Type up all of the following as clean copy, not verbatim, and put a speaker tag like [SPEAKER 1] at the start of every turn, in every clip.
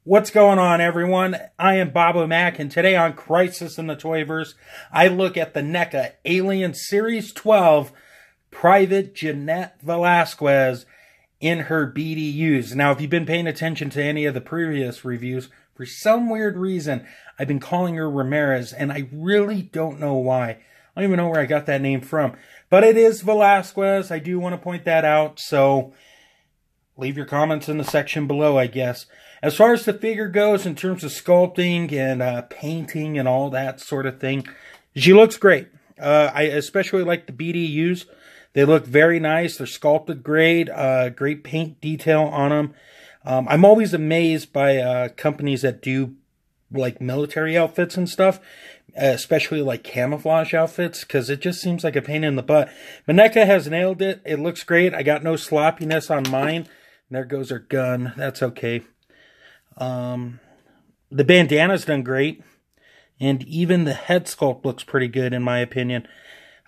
[SPEAKER 1] What's going on, everyone? I am Bobo Mac, and today on Crisis in the Toyverse, I look at the NECA Aliens Series 12 Pvt Jenette Vasquez in her BDUs. Now, if you've been paying attention to any of the previous reviews, for some weird reason, I've been calling her Ramirez, and I really don't know why. I don't even know where I got that name from. But it is Velasquez. I do want to point that out, so leave your comments in the section below, I guess. As far as the figure goes, in terms of sculpting and painting and all that sort of thing, she looks great. I especially like the BDUs. They look very nice. They're sculpted great. Great paint detail on them. I'm always amazed by companies that do like military outfits and stuff, especially like camouflage outfits, because it just seems like a pain in the butt. But NECA has nailed it. It looks great. I got no sloppiness on mine. There goes her gun. That's okay. The bandana's done great. And even the head sculpt looks pretty good, in my opinion.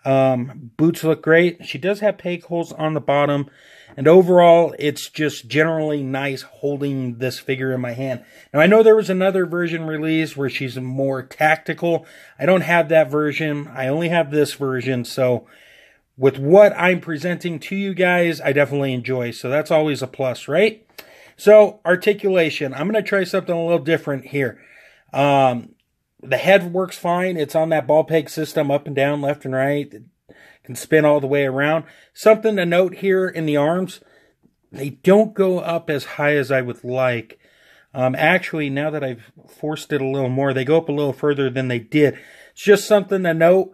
[SPEAKER 1] Boots look great. She does have peg holes on the bottom. And overall, it's just generally nice holding this figure in my hand. Now, I know there was another version released where she's more tactical. I don't have that version. I only have this version. So with what I'm presenting to you guys, I definitely enjoy. So that's always a plus, right? So, articulation. I'm going to try something a little different here. The head works fine. It's on that ball peg system, up and down, left and right. It can spin all the way around. Something to note here in the arms, they don't go up as high as I would like. Actually, now that I've forced it a little more, they go up a little further than they did. It's just something to note.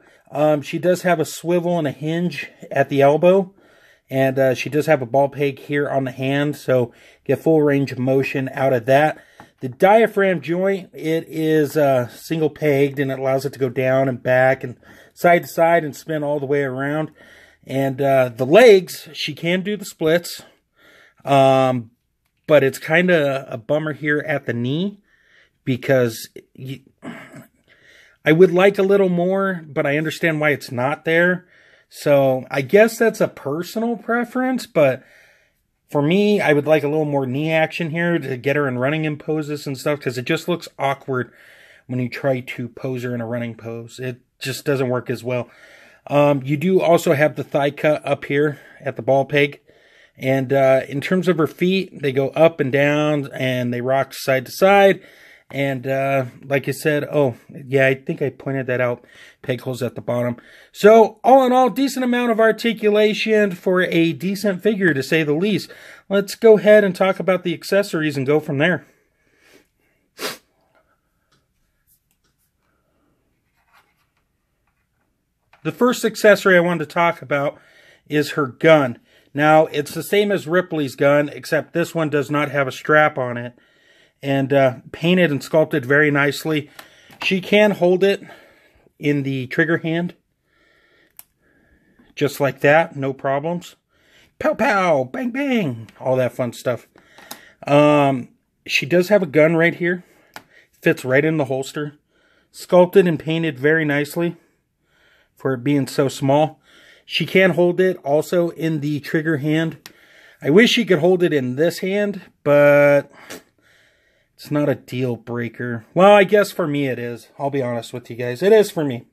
[SPEAKER 1] She does have a swivel and a hinge at the elbow. And she does have a ball peg here on the hand, so get full range of motion out of that. The diaphragm joint, it is single pegged, and it allows it to go down and back and side to side and spin all the way around. And the legs, she can do the splits, but it's kind of a bummer here at the knee, because I would like a little more, but I understand why it's not there. So I guess that's a personal preference, but for me, I would like a little more knee action here to get her in running in poses and stuff, because it just looks awkward when you try to pose her in a running pose. It just doesn't work as well. You do also have the thigh cut up here at the ball peg. And in terms of her feet, they go up and down, and they rock side to side. And like I said, oh, yeah, I think I pointed that out. Peg holes at the bottom. So, all in all, decent amount of articulation for a decent figure, to say the least. Let's go ahead and talk about the accessories and go from there. The first accessory I wanted to talk about is her gun. Now, it's the same as Ripley's gun, except this one does not have a strap on it. And painted and sculpted very nicely. She can hold it in the trigger hand, just like that, no problems. Pow pow, bang bang, all that fun stuff. She does have a gun right here, fits right in the holster, sculpted and painted very nicely for it being so small. She can hold it also in the trigger hand. I wish she could hold it in this hand, but it's not a deal breaker. Well, I guess for me it is. I'll be honest with you guys. It is for me.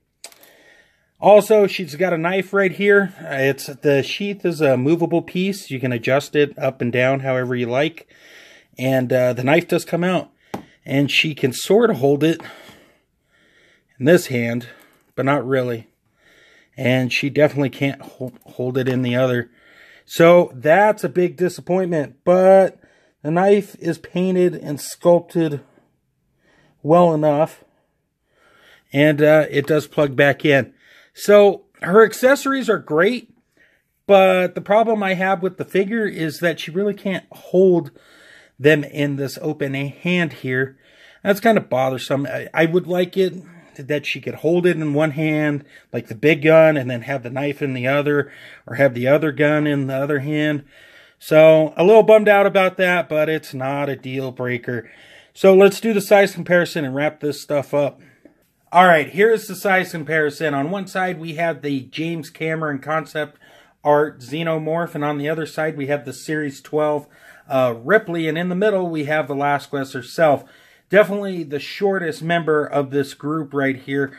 [SPEAKER 1] Also, she's got a knife right here. The sheath is a movable piece. You can adjust it up and down however you like. And the knife does come out. And she can sort of hold it in this hand, but not really. And she definitely can't hold it in the other. So that's a big disappointment. But the knife is painted and sculpted well enough. And it does plug back in. So her accessories are great. But the problem I have with the figure is that she really can't hold them in this open hand here. That's kind of bothersome. I would like it that she could hold it in one hand, like the big gun, and then have the knife in the other, or have the other gun in the other hand. So, a little bummed out about that, but it's not a deal breaker. So, let's do the size comparison and wrap this stuff up. Alright, here's the size comparison. On one side, we have the James Cameron concept art Xenomorph, and on the other side, we have the Series 12 Ripley, and in the middle we have Vasquez herself. Definitely the shortest member of this group right here.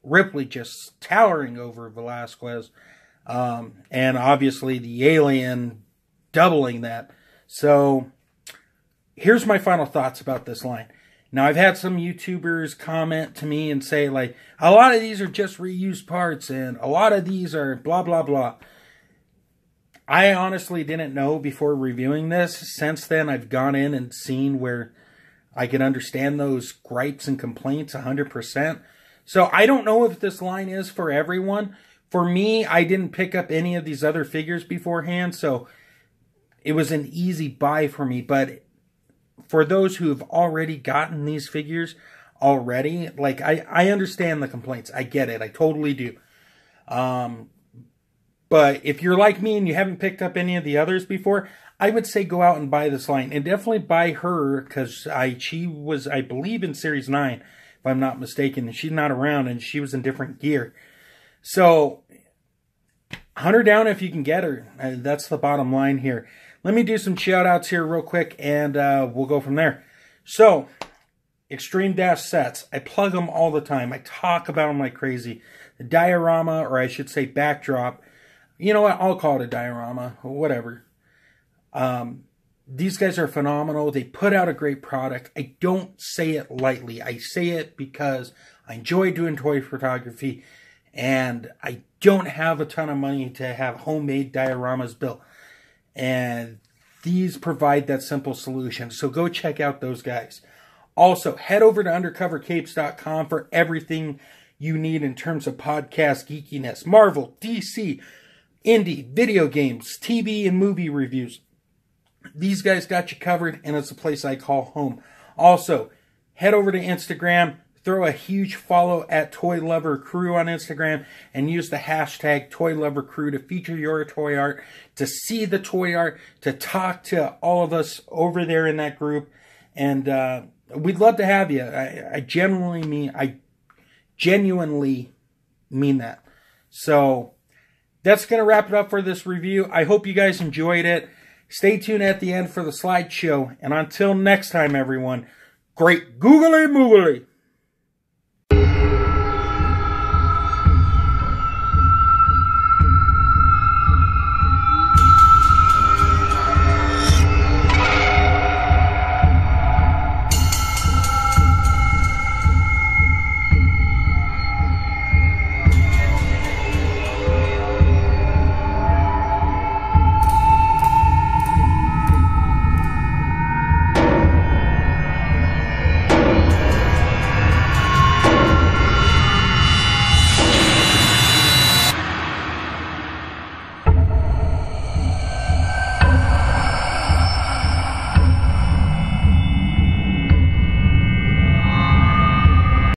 [SPEAKER 1] Ripley just towering over Vasquez. And obviously the alien doubling that. So here's my final thoughts about this line. Now, I've had some YouTubers comment to me and say, like, a lot of these are just reused parts and a lot of these are blah, blah, blah. I honestly didn't know before reviewing this. Since then, I've gone in and seen where I can understand those gripes and complaints 100%. So I don't know if this line is for everyone. For me, I didn't pick up any of these other figures beforehand, so it was an easy buy for me. But for those who have already gotten these figures already, like, I understand the complaints. I get it. I totally do. But if you're like me and you haven't picked up any of the others before, I would say go out and buy this line. And definitely buy her, because she was, I believe, in Series 9, if I'm not mistaken. She's not around, and she was in different gear. So, hunt her down if you can get her. That's the bottom line here. Let me do some shout-outs here real quick, and we'll go from there. So, Extreme Dash sets. I plug them all the time. I talk about them like crazy. The diorama, or I should say backdrop. You know what? I'll call it a diorama. Whatever. These guys are phenomenal. They put out a great product. I don't say it lightly. I say it because I enjoy doing toy photography, and I don't have a ton of money to have homemade dioramas built. And these provide that simple solution. So go check out those guys. Also, head over to undercovercapes.com for everything you need in terms of podcast geekiness. Marvel, DC, indie, video games, TV, and movie reviews. These guys got you covered, and it's a place I call home. Also, head over to Instagram. Throw a huge follow at Toy Lover Crew on Instagram and use the hashtag Toy Lover Crew to feature your toy art, to see the toy art, to talk to all of us over there in that group. And we'd love to have you. I genuinely mean that. So that's going to wrap it up for this review. I hope you guys enjoyed it. Stay tuned at the end for the slideshow. And until next time, everyone, great googly moogly.